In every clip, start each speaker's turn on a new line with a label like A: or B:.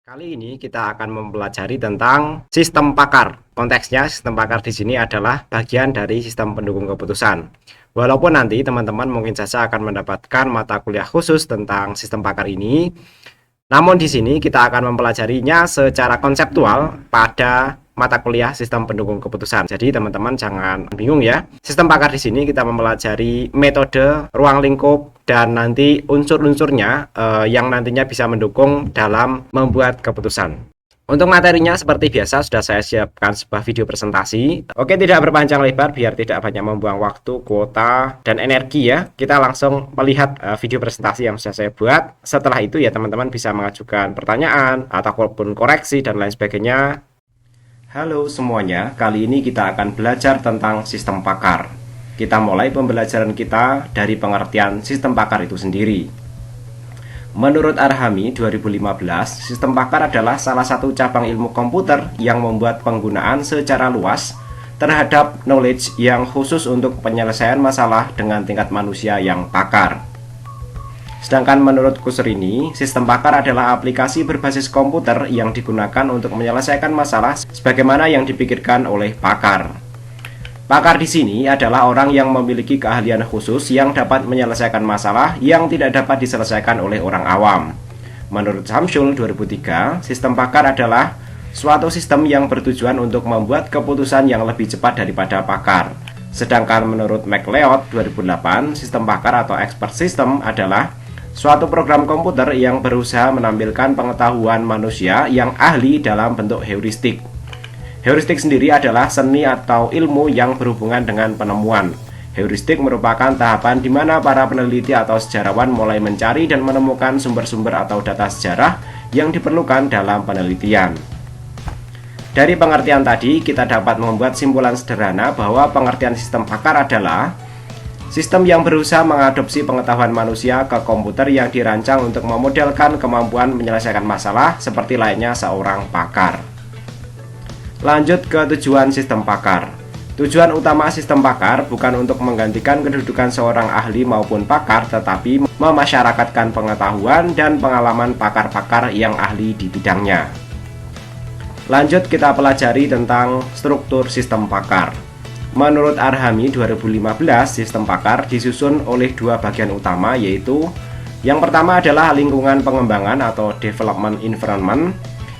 A: Kali ini kita akan mempelajari tentang sistem pakar. Konteksnya sistem pakar di sini adalah bagian dari sistem pendukung keputusan. Walaupun nanti teman-teman mungkin saja akan mendapatkan mata kuliah khusus tentang sistem pakar ini, namun di sini kita akan mempelajarinya secara konseptual pada mata kuliah sistem pendukung keputusan. Jadi teman-teman jangan bingung ya. Sistem pakar di sini kita mempelajari metode, ruang lingkup, dan nanti unsur-unsurnya yang nantinya bisa mendukung dalam membuat keputusan. Untuk materinya seperti biasa sudah saya siapkan sebuah video presentasi. Oke, tidak berpanjang lebar biar tidak banyak membuang waktu, kuota, dan energi ya. Kita langsung melihat video presentasi yang sudah saya buat. Setelah itu ya teman-teman bisa mengajukan pertanyaan ataupun koreksi dan lain sebagainya. Halo semuanya, kali ini kita akan belajar tentang sistem pakar. Kita mulai pembelajaran kita dari pengertian sistem pakar itu sendiri. Menurut Arhami 2015, sistem pakar adalah salah satu cabang ilmu komputer yang membuat penggunaan secara luas terhadap knowledge yang khusus untuk penyelesaian masalah dengan tingkat manusia yang pakar. Sedangkan menurut Kusserini, sistem pakar adalah aplikasi berbasis komputer yang digunakan untuk menyelesaikan masalah sebagaimana yang dipikirkan oleh pakar. Pakar di sini adalah orang yang memiliki keahlian khusus yang dapat menyelesaikan masalah yang tidak dapat diselesaikan oleh orang awam. Menurut Samsul 2003, sistem pakar adalah suatu sistem yang bertujuan untuk membuat keputusan yang lebih cepat daripada pakar. Sedangkan menurut MacLeod 2008, sistem pakar atau expert system adalah suatu program komputer yang berusaha menampilkan pengetahuan manusia yang ahli dalam bentuk heuristik. Heuristik sendiri adalah seni atau ilmu yang berhubungan dengan penemuan. Heuristik merupakan tahapan di mana para peneliti atau sejarawan mulai mencari dan menemukan sumber-sumber atau data sejarah yang diperlukan dalam penelitian. Dari pengertian tadi, kita dapat membuat simpulan sederhana bahwa pengertian sistem pakar adalah sistem yang berusaha mengadopsi pengetahuan manusia ke komputer yang dirancang untuk memodelkan kemampuan menyelesaikan masalah seperti layaknya seorang pakar. Lanjut ke tujuan sistem pakar. Tujuan utama sistem pakar bukan untuk menggantikan kedudukan seorang ahli maupun pakar, tetapi memasyarakatkan pengetahuan dan pengalaman pakar-pakar yang ahli di bidangnya. Lanjut kita pelajari tentang struktur sistem pakar. Menurut Arhami 2015, sistem pakar disusun oleh dua bagian utama, yaitu yang pertama adalah lingkungan pengembangan atau development environment.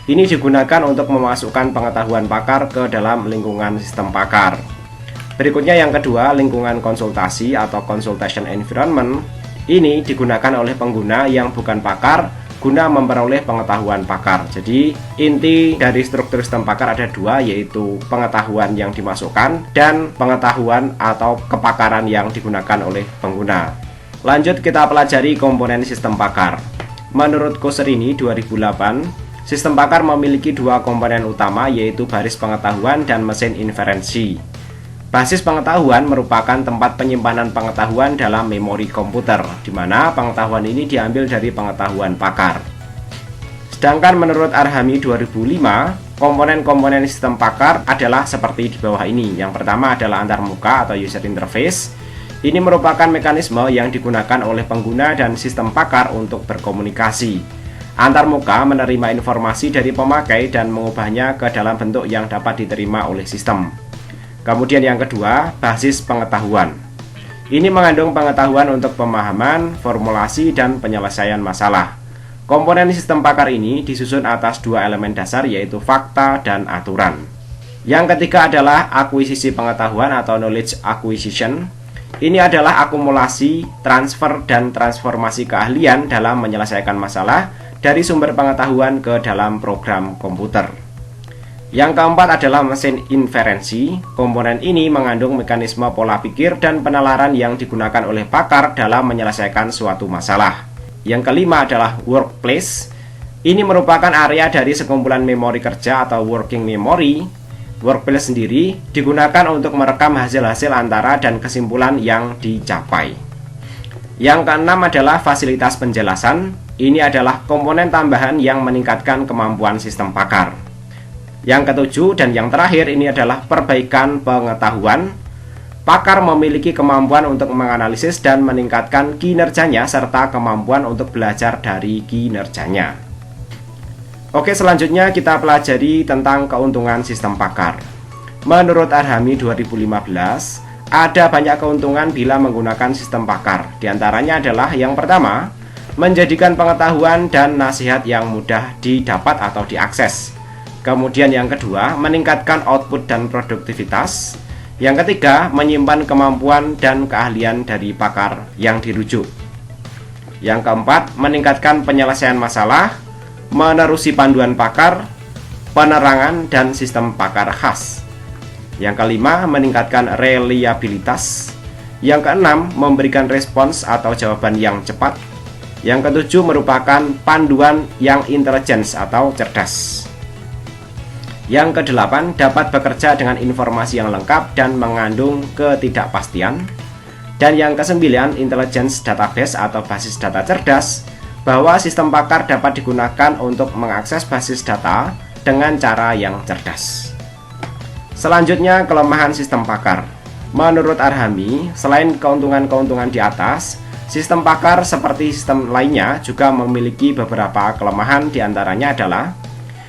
A: Ini digunakan untuk memasukkan pengetahuan pakar ke dalam lingkungan sistem pakar. Berikutnya yang kedua, lingkungan konsultasi atau consultation environment. Ini digunakan oleh pengguna yang bukan pakar guna memperoleh pengetahuan pakar. Jadi inti dari struktur sistem pakar ada dua, yaitu pengetahuan yang dimasukkan dan pengetahuan atau kepakaran yang digunakan oleh pengguna. Lanjut kita pelajari komponen sistem pakar. Menurut Kusserini 2008, sistem pakar memiliki dua komponen utama, yaitu basis pengetahuan dan mesin inferensi. Basis pengetahuan merupakan tempat penyimpanan pengetahuan dalam memori komputer, di mana pengetahuan ini diambil dari pengetahuan pakar. Sedangkan menurut Arhami 2005, komponen-komponen sistem pakar adalah seperti di bawah ini. Yang pertama adalah antarmuka atau user interface. Ini merupakan mekanisme yang digunakan oleh pengguna dan sistem pakar untuk berkomunikasi. Antarmuka menerima informasi dari pemakai dan mengubahnya ke dalam bentuk yang dapat diterima oleh sistem. Kemudian yang kedua, basis pengetahuan. Ini mengandung pengetahuan untuk pemahaman, formulasi, dan penyelesaian masalah. Komponen sistem pakar ini disusun atas dua elemen dasar, yaitu fakta dan aturan. Yang ketiga adalah akuisisi pengetahuan atau knowledge acquisition. Ini adalah akumulasi, transfer, dan transformasi keahlian dalam menyelesaikan masalah dari sumber pengetahuan ke dalam program komputer. Yang keempat adalah mesin inferensi. Komponen ini mengandung mekanisme pola pikir dan penalaran yang digunakan oleh pakar dalam menyelesaikan suatu masalah. Yang kelima adalah workplace. Ini merupakan area dari sekumpulan memori kerja atau working memory. Workplace sendiri digunakan untuk merekam hasil-hasil antara dan kesimpulan yang dicapai. Yang keenam adalah fasilitas penjelasan. Ini adalah komponen tambahan yang meningkatkan kemampuan sistem pakar. Yang ketujuh dan yang terakhir ini adalah perbaikan pengetahuan. Pakar memiliki kemampuan untuk menganalisis dan meningkatkan kinerjanya serta kemampuan untuk belajar dari kinerjanya. Oke, selanjutnya kita pelajari tentang keuntungan sistem pakar. Menurut Arhami 2015, ada banyak keuntungan bila menggunakan sistem pakar. Di antaranya adalah yang pertama, menjadikan pengetahuan dan nasihat yang mudah didapat atau diakses. Kemudian yang kedua, meningkatkan output dan produktivitas. Yang ketiga, menyimpan kemampuan dan keahlian dari pakar yang dirujuk. Yang keempat, meningkatkan penyelesaian masalah, menerusi panduan pakar, penerangan dan sistem pakar khas. Yang kelima, meningkatkan reliabilitas. Yang keenam, memberikan respons atau jawaban yang cepat. Yang ketujuh, merupakan panduan yang intelligence atau cerdas. Yang kedelapan, dapat bekerja dengan informasi yang lengkap dan mengandung ketidakpastian. Dan yang kesembilan, intelligence database atau basis data cerdas, bahwa sistem pakar dapat digunakan untuk mengakses basis data dengan cara yang cerdas. Selanjutnya, kelemahan sistem pakar. Menurut Arhami, selain keuntungan-keuntungan di atas, sistem pakar seperti sistem lainnya juga memiliki beberapa kelemahan. Di antaranya adalah,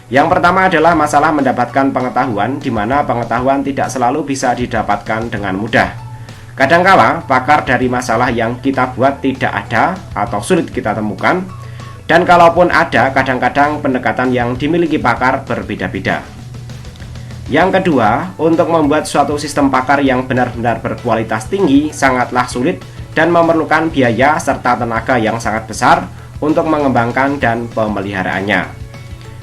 A: yang pertama adalah masalah mendapatkan pengetahuan, di mana pengetahuan tidak selalu bisa didapatkan dengan mudah. Kadangkala pakar dari masalah yang kita buat tidak ada atau sulit kita temukan, dan kalaupun ada, kadang-kadang pendekatan yang dimiliki pakar berbeda-beda. Yang kedua, untuk membuat suatu sistem pakar yang benar-benar berkualitas tinggi sangatlah sulit dan memerlukan biaya serta tenaga yang sangat besar untuk mengembangkan dan pemeliharaannya.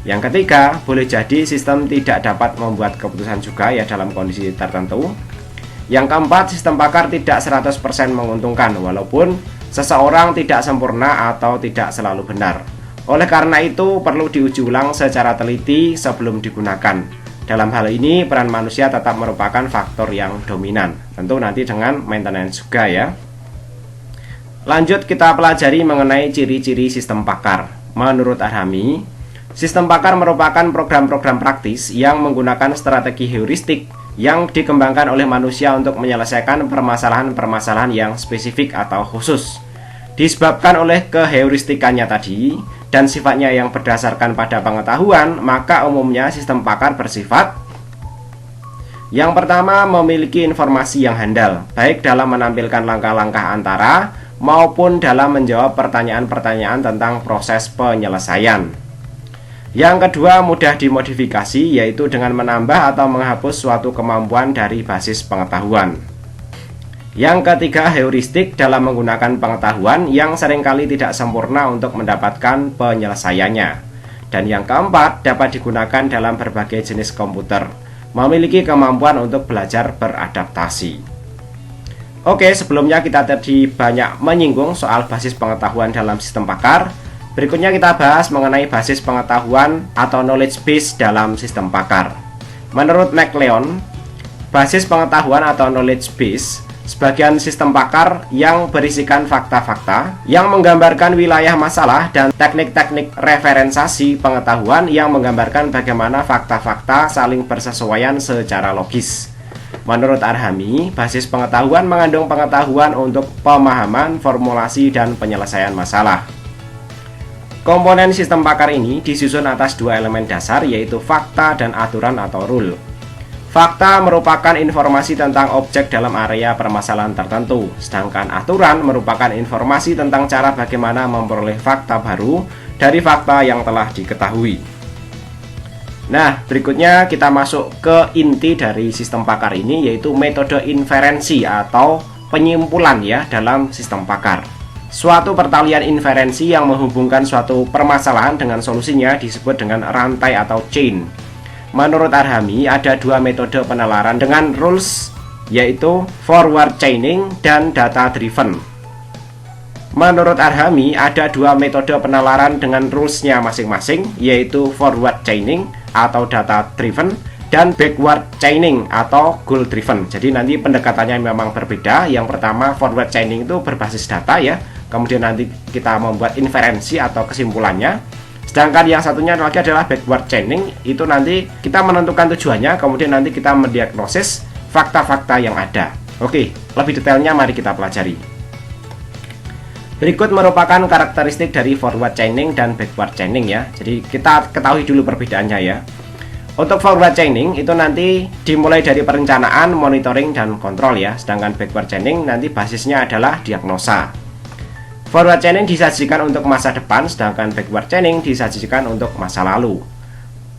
A: Yang ketiga, boleh jadi sistem tidak dapat membuat keputusan juga ya dalam kondisi tertentu. Yang keempat, sistem pakar tidak 100% menguntungkan walaupun seseorang tidak sempurna atau tidak selalu benar. Oleh karena itu, perlu diuji ulang secara teliti sebelum digunakan. Dalam hal ini, peran manusia tetap merupakan faktor yang dominan. Tentu nanti dengan maintenance juga ya. Lanjut kita pelajari mengenai ciri-ciri sistem pakar. Menurut Arhami, sistem pakar merupakan program-program praktis yang menggunakan strategi heuristik yang dikembangkan oleh manusia untuk menyelesaikan permasalahan-permasalahan yang spesifik atau khusus. Disebabkan oleh keheuristikannya tadi dan sifatnya yang berdasarkan pada pengetahuan, maka umumnya sistem pakar bersifat yang pertama, memiliki informasi yang handal, baik dalam menampilkan langkah-langkah antara maupun dalam menjawab pertanyaan-pertanyaan tentang proses penyelesaian. Yang kedua, mudah dimodifikasi, yaitu dengan menambah atau menghapus suatu kemampuan dari basis pengetahuan. Yang ketiga, heuristik dalam menggunakan pengetahuan yang seringkali tidak sempurna untuk mendapatkan penyelesaiannya. Dan yang keempat, dapat digunakan dalam berbagai jenis komputer, memiliki kemampuan untuk belajar beradaptasi. Oke, sebelumnya kita tadi banyak menyinggung soal basis pengetahuan dalam sistem pakar. Berikutnya kita bahas mengenai basis pengetahuan atau knowledge base dalam sistem pakar. Menurut McLeod, basis pengetahuan atau knowledge base sebagian sistem pakar yang berisikan fakta-fakta yang menggambarkan wilayah masalah dan teknik-teknik referensasi pengetahuan yang menggambarkan bagaimana fakta-fakta saling bersesuaian secara logis. Menurut Arhami, basis pengetahuan mengandung pengetahuan untuk pemahaman, formulasi, dan penyelesaian masalah. Komponen sistem pakar ini disusun atas dua elemen dasar, yaitu fakta dan aturan atau rule. Fakta merupakan informasi tentang objek dalam area permasalahan tertentu, sedangkan aturan merupakan informasi tentang cara bagaimana memperoleh fakta baru dari fakta yang telah diketahui. Nah, berikutnya kita masuk ke inti dari sistem pakar ini, yaitu metode inferensi atau penyimpulan ya dalam sistem pakar. Suatu pertalian inferensi yang menghubungkan suatu permasalahan dengan solusinya disebut dengan rantai atau chain. Menurut Arhami, ada dua metode penalaran dengan rules, yaitu forward chaining dan data driven. Menurut Arhami, ada dua metode penalaran dengan rules-nya masing-masing, yaitu forward chaining atau data driven dan backward chaining atau goal driven. Jadi nanti pendekatannya memang berbeda. Yang pertama, forward chaining itu berbasis data ya. Kemudian nanti kita membuat inferensi atau kesimpulannya. Sedangkan yang satunya lagi adalah backward chaining. Itu nanti kita menentukan tujuannya, kemudian nanti kita mendiagnosis fakta-fakta yang ada. Oke, lebih detailnya mari kita pelajari. Berikut merupakan karakteristik dari forward chaining dan backward chaining ya. Jadi kita ketahui dulu perbedaannya ya. Untuk forward chaining itu nanti dimulai dari perencanaan, monitoring, dan kontrol ya. Sedangkan backward chaining nanti basisnya adalah diagnosa. Forward chaining disajikan untuk masa depan, sedangkan backward chaining disajikan untuk masa lalu.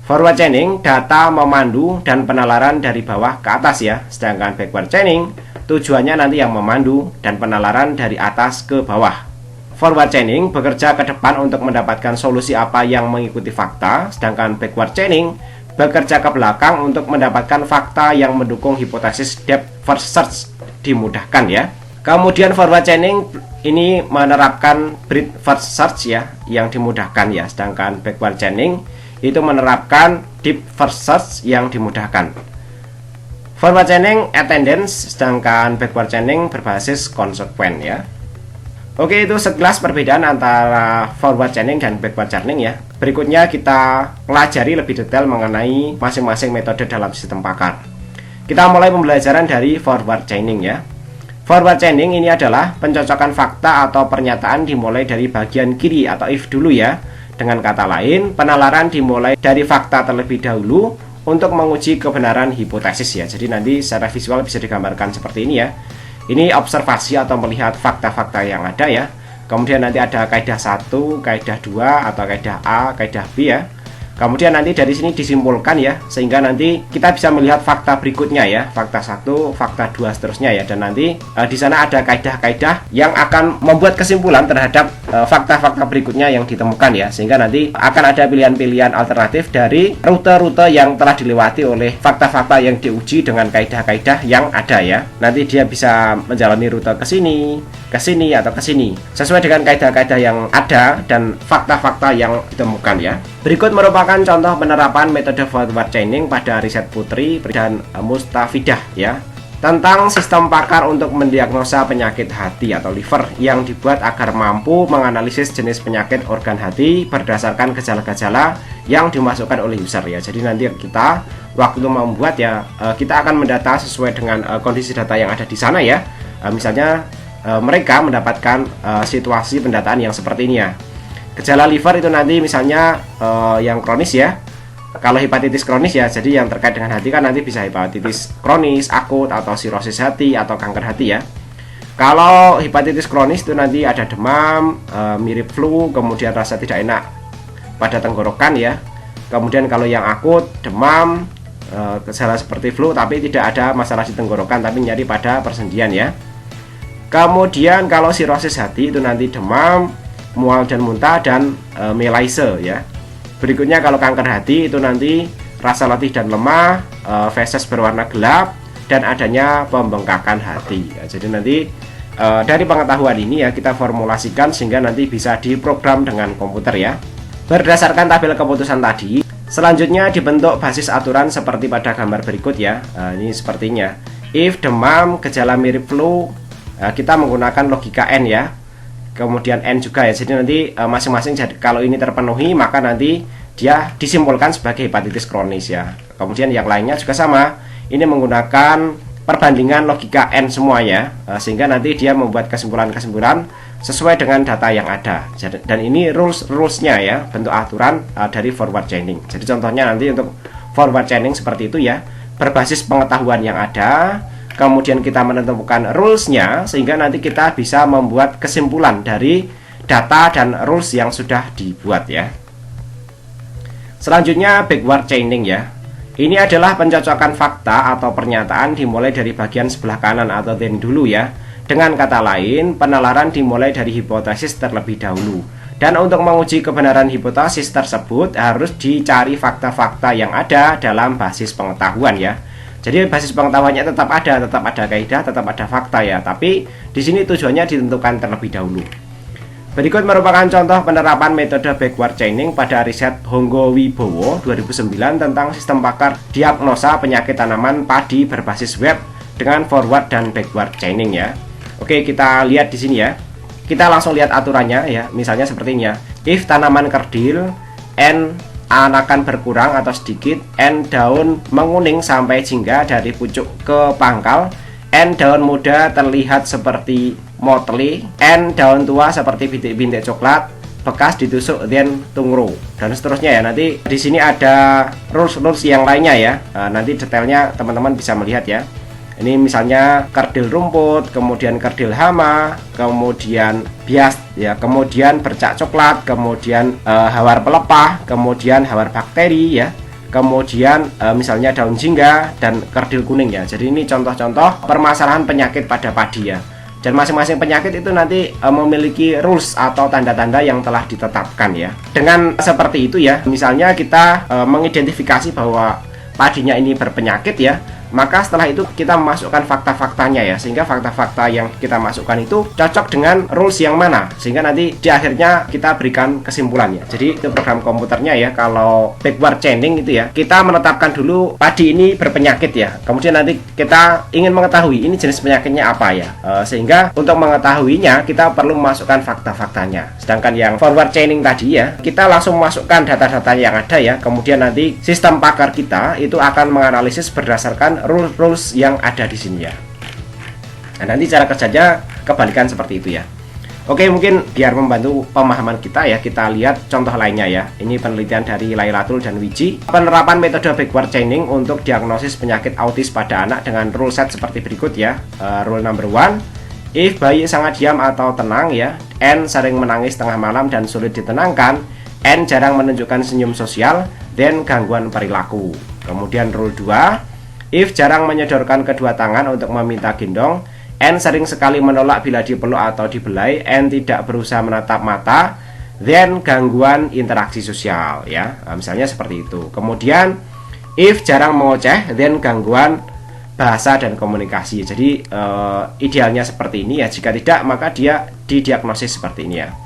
A: Forward chaining data memandu dan penalaran dari bawah ke atas ya. Sedangkan backward chaining tujuannya nanti yang memandu dan penalaran dari atas ke bawah. Forward chaining bekerja ke depan untuk mendapatkan solusi apa yang mengikuti fakta, sedangkan backward chaining bekerja ke belakang untuk mendapatkan fakta yang mendukung hipotesis depth first search, dimudahkan ya. Kemudian forward chaining ini menerapkan breadth first search ya, yang dimudahkan ya, sedangkan backward chaining itu menerapkan deep first search yang dimudahkan. Forward chaining attendance, sedangkan backward chaining berbasis konsekuen ya. Oke, itu sekilas perbedaan antara forward chaining dan backward chaining ya. Berikutnya kita pelajari lebih detail mengenai masing-masing metode dalam sistem pakar. Kita mulai pembelajaran dari forward chaining ya. Forward chaining ini adalah pencocokan fakta atau pernyataan dimulai dari bagian kiri atau if dulu ya. Dengan kata lain, penalaran dimulai dari fakta terlebih dahulu untuk menguji kebenaran hipotesis ya. Jadi nanti secara visual bisa digambarkan seperti ini ya. Ini observasi atau melihat fakta-fakta yang ada ya. Kemudian nanti ada kaidah 1, kaidah 2 atau kaidah A, kaidah B ya. Kemudian nanti dari sini disimpulkan ya, sehingga nanti kita bisa melihat fakta berikutnya ya, fakta 1, fakta 2 seterusnya ya. Dan nanti di sana ada kaidah-kaidah yang akan membuat kesimpulan terhadap fakta-fakta berikutnya yang ditemukan ya, sehingga nanti akan ada pilihan-pilihan alternatif dari rute-rute yang telah dilewati oleh fakta-fakta yang diuji dengan kaidah-kaidah yang ada ya. Nanti dia bisa menjalani rute ke sini atau ke sini sesuai dengan kaidah-kaidah yang ada dan fakta-fakta yang ditemukan ya. Berikut merupakan contoh penerapan metode forward chaining pada riset Putri dan Mustafidah ya, tentang sistem pakar untuk mendiagnosa penyakit hati atau liver yang dibuat agar mampu menganalisis jenis penyakit organ hati berdasarkan gejala-gejala yang dimasukkan oleh user ya. Jadi nanti kita waktu membuat ya, kita akan mendata sesuai dengan kondisi data yang ada di sana ya. Misalnya mereka mendapatkan situasi pendataan yang seperti ini ya. Gejala liver itu nanti misalnya yang kronis ya. Kalau hepatitis kronis ya, jadi yang terkait dengan hati kan nanti bisa hepatitis kronis, akut, atau sirosis hati, atau kanker hati ya. Kalau hepatitis kronis itu nanti ada demam, mirip flu, kemudian rasa tidak enak pada tenggorokan ya. Kemudian kalau yang akut, demam, gejala seperti flu tapi tidak ada masalah di tenggorokan tapi nyeri pada persendian ya. Kemudian kalau sirosis hati itu nanti demam, mual dan muntah, dan melaise ya. Berikutnya kalau kanker hati itu nanti rasa letih dan lemah, feses berwarna gelap, dan adanya pembengkakan hati ya. Jadi nanti dari pengetahuan ini ya kita formulasikan sehingga nanti bisa diprogram dengan komputer ya. Berdasarkan tabel keputusan tadi, selanjutnya dibentuk basis aturan seperti pada gambar berikut ya. Ini sepertinya, if demam gejala mirip flu, kita menggunakan logika N ya. Kemudian N juga ya, jadi nanti masing-masing kalau ini terpenuhi maka nanti dia disimpulkan sebagai hepatitis kronis ya. Kemudian yang lainnya juga sama, ini menggunakan perbandingan logika N semuanya, sehingga nanti dia membuat kesimpulan-kesimpulan sesuai dengan data yang ada. Dan ini rules-nya ya, bentuk aturan dari forward chaining. Jadi contohnya nanti untuk forward chaining seperti itu ya, berbasis pengetahuan yang ada, kemudian kita menentukan rules-nya sehingga nanti kita bisa membuat kesimpulan dari data dan rules yang sudah dibuat ya. Selanjutnya backward chaining ya. Ini adalah pencocokan fakta atau pernyataan dimulai dari bagian sebelah kanan atau then dulu ya. Dengan kata lain, penalaran dimulai dari hipotesis terlebih dahulu. Dan untuk menguji kebenaran hipotesis tersebut harus dicari fakta-fakta yang ada dalam basis pengetahuan ya. Jadi basis pengetahuannya tetap ada kaidah, tetap ada fakta ya. Tapi di sini tujuannya ditentukan terlebih dahulu. Berikut merupakan contoh penerapan metode backward chaining pada riset Honggo Wibowo 2009 tentang sistem pakar diagnosa penyakit tanaman padi berbasis web dengan forward dan backward chaining ya. Oke, kita lihat di sini ya. Kita langsung lihat aturannya ya. Misalnya sepertinya, if tanaman kerdil N anakan berkurang atau sedikit, N daun menguning sampai jingga dari pucuk ke pangkal, N daun muda terlihat seperti motley, N daun tua seperti bintik-bintik coklat bekas ditusuk then tungro, dan seterusnya ya. Nanti di sini ada rules yang lainnya ya. Nanti detailnya teman-teman bisa melihat ya. Ini misalnya kerdil rumput, kemudian kerdil hama, kemudian bias ya, kemudian bercak coklat, kemudian hawar pelepah, kemudian hawar bakteri ya, kemudian misalnya daun jingga dan kerdil kuning ya. Jadi ini contoh-contoh permasalahan penyakit pada padi ya. Dan masing-masing penyakit itu nanti memiliki rules atau tanda-tanda yang telah ditetapkan ya. Dengan seperti itu ya, misalnya kita mengidentifikasi bahwa padinya ini berpenyakit ya, maka setelah itu kita memasukkan fakta-faktanya ya, sehingga fakta-fakta yang kita masukkan itu cocok dengan rules yang mana, sehingga nanti di akhirnya kita berikan kesimpulannya. Jadi itu program komputernya ya. Kalau backward chaining itu ya, kita menetapkan dulu padi ini berpenyakit ya, kemudian nanti kita ingin mengetahui ini jenis penyakitnya apa ya, sehingga untuk mengetahuinya kita perlu memasukkan fakta-faktanya. Sedangkan yang forward chaining tadi ya, kita langsung memasukkan data-data yang ada ya, kemudian nanti sistem pakar kita itu akan menganalisis berdasarkan rules yang ada di sini ya. Nah, nanti cara kerjanya kebalikan seperti itu ya. Oke, mungkin biar membantu pemahaman kita ya, kita lihat contoh lainnya ya. Ini penelitian dari Lailatul dan Wiji. Penerapan metode backward chaining untuk diagnosis penyakit autis pada anak dengan rule set seperti berikut ya. Rule number 1, if bayi sangat diam atau tenang ya, N sering menangis tengah malam dan sulit ditenangkan, N jarang menunjukkan senyum sosial, then gangguan perilaku. Kemudian rule 2, if jarang menyodorkan kedua tangan untuk meminta gendong, N sering sekali menolak bila dipeluk atau dibelai, N tidak berusaha menatap mata, then gangguan interaksi sosial ya. Misalnya seperti itu. Kemudian if jarang mengoceh, then gangguan bahasa dan komunikasi. Jadi idealnya seperti ini ya. Jika tidak, maka dia didiagnosis seperti ini ya.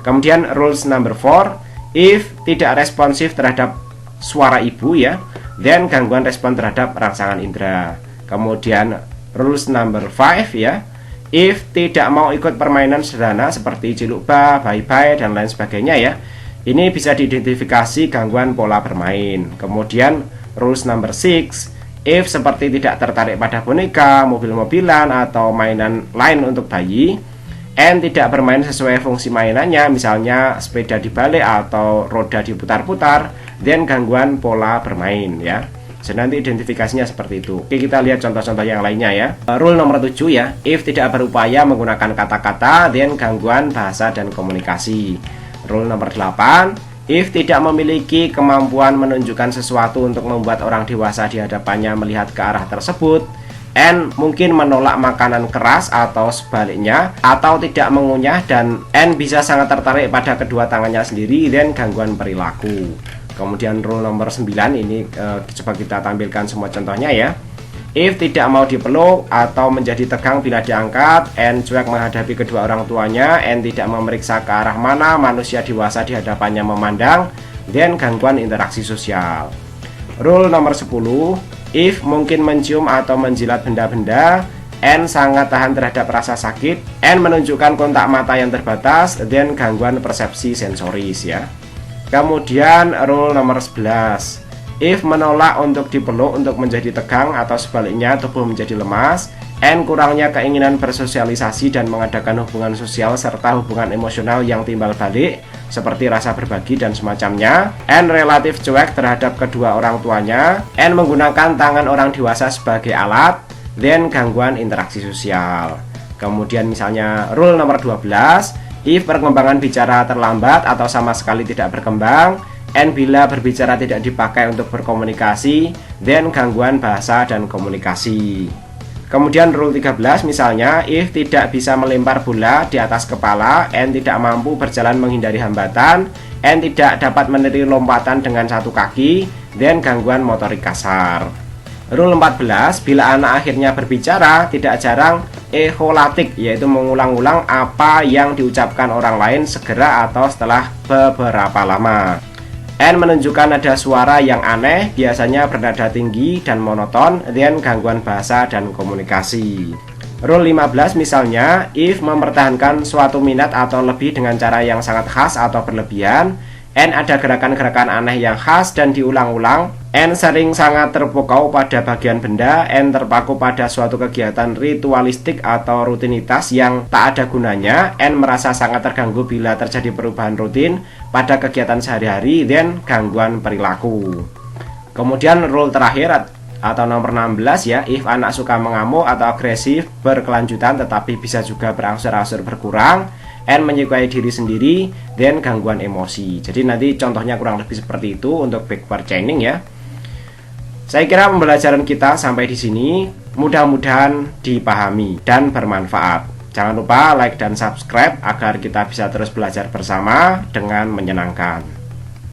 A: Kemudian rules number 4, if tidak responsif terhadap suara ibu ya, then gangguan respon terhadap rangsangan indera. Kemudian rules number 5 ya, if tidak mau ikut permainan sederhana seperti ciluk bah, bye-bye dan lain sebagainya ya, ini bisa diidentifikasi gangguan pola bermain. Kemudian rules number 6, if seperti tidak tertarik pada boneka, mobil-mobilan atau mainan lain untuk bayi, N tidak bermain sesuai fungsi mainannya, misalnya sepeda dibalik atau roda diputar-putar, then gangguan pola bermain ya. Jadi nanti identifikasinya seperti itu. Oke, kita lihat contoh-contoh yang lainnya ya. Rule nomor 7 ya, if tidak berupaya menggunakan kata-kata, then gangguan bahasa dan komunikasi. Rule nomor 8, if tidak memiliki kemampuan menunjukkan sesuatu untuk membuat orang dewasa di hadapannya melihat ke arah tersebut, N mungkin menolak makanan keras atau sebaliknya, atau tidak mengunyah, dan N bisa sangat tertarik pada kedua tangannya sendiri, dan gangguan perilaku. Kemudian rule nomor 9 ini coba kita tampilkan semua contohnya ya. If tidak mau dipeluk atau menjadi tegang bila diangkat, N cuek menghadapi kedua orang tuanya, N tidak memeriksa ke arah mana manusia dewasa di hadapannya memandang, dan gangguan interaksi sosial. Rule nomor 10, if mungkin mencium atau menjilat benda-benda, N sangat tahan terhadap rasa sakit, N menunjukkan kontak mata yang terbatas, dan gangguan persepsi sensoris ya. Kemudian rule nomor 11, if menolak untuk dipeluk untuk menjadi tegang atau sebaliknya tubuh menjadi lemas, N kurangnya keinginan bersosialisasi dan mengadakan hubungan sosial serta hubungan emosional yang timbal balik seperti rasa berbagi dan semacamnya. N relatif cuek terhadap kedua orang tuanya, N menggunakan tangan orang dewasa sebagai alat, then gangguan interaksi sosial. Kemudian misalnya rule nomor 12, if perkembangan bicara terlambat atau sama sekali tidak berkembang, N bila berbicara tidak dipakai untuk berkomunikasi, then gangguan bahasa dan komunikasi. Kemudian rule 13 misalnya, if tidak bisa melempar bola di atas kepala, N tidak mampu berjalan menghindari hambatan, N tidak dapat meniru lompatan dengan satu kaki, then gangguan motorik kasar. Rule 14, bila anak akhirnya berbicara, tidak jarang echolatik, yaitu mengulang-ulang apa yang diucapkan orang lain segera atau setelah beberapa lama. N menunjukkan nada suara yang aneh, biasanya bernada tinggi dan monoton, dan gangguan bahasa dan komunikasi. Rule 15 misalnya, if mempertahankan suatu minat atau lebih dengan cara yang sangat khas atau berlebihan, N ada gerakan-gerakan aneh yang khas dan diulang-ulang N sering sangat terpukau pada bagian benda. N terpaku pada suatu kegiatan ritualistik atau rutinitas yang tak ada gunanya. N merasa sangat terganggu bila terjadi perubahan rutin pada kegiatan sehari-hari dan gangguan perilaku. Kemudian rule terakhir atau nomor 16 ya, if anak suka mengamuk atau agresif berkelanjutan tetapi bisa juga berangsur-angsur berkurang. N menyukai diri sendiri dan gangguan emosi. Jadi nanti contohnya kurang lebih seperti itu untuk backward chaining ya. Saya kira pembelajaran kita sampai di sini mudah-mudahan dipahami dan bermanfaat. Jangan lupa like dan subscribe agar kita bisa terus belajar bersama dengan menyenangkan.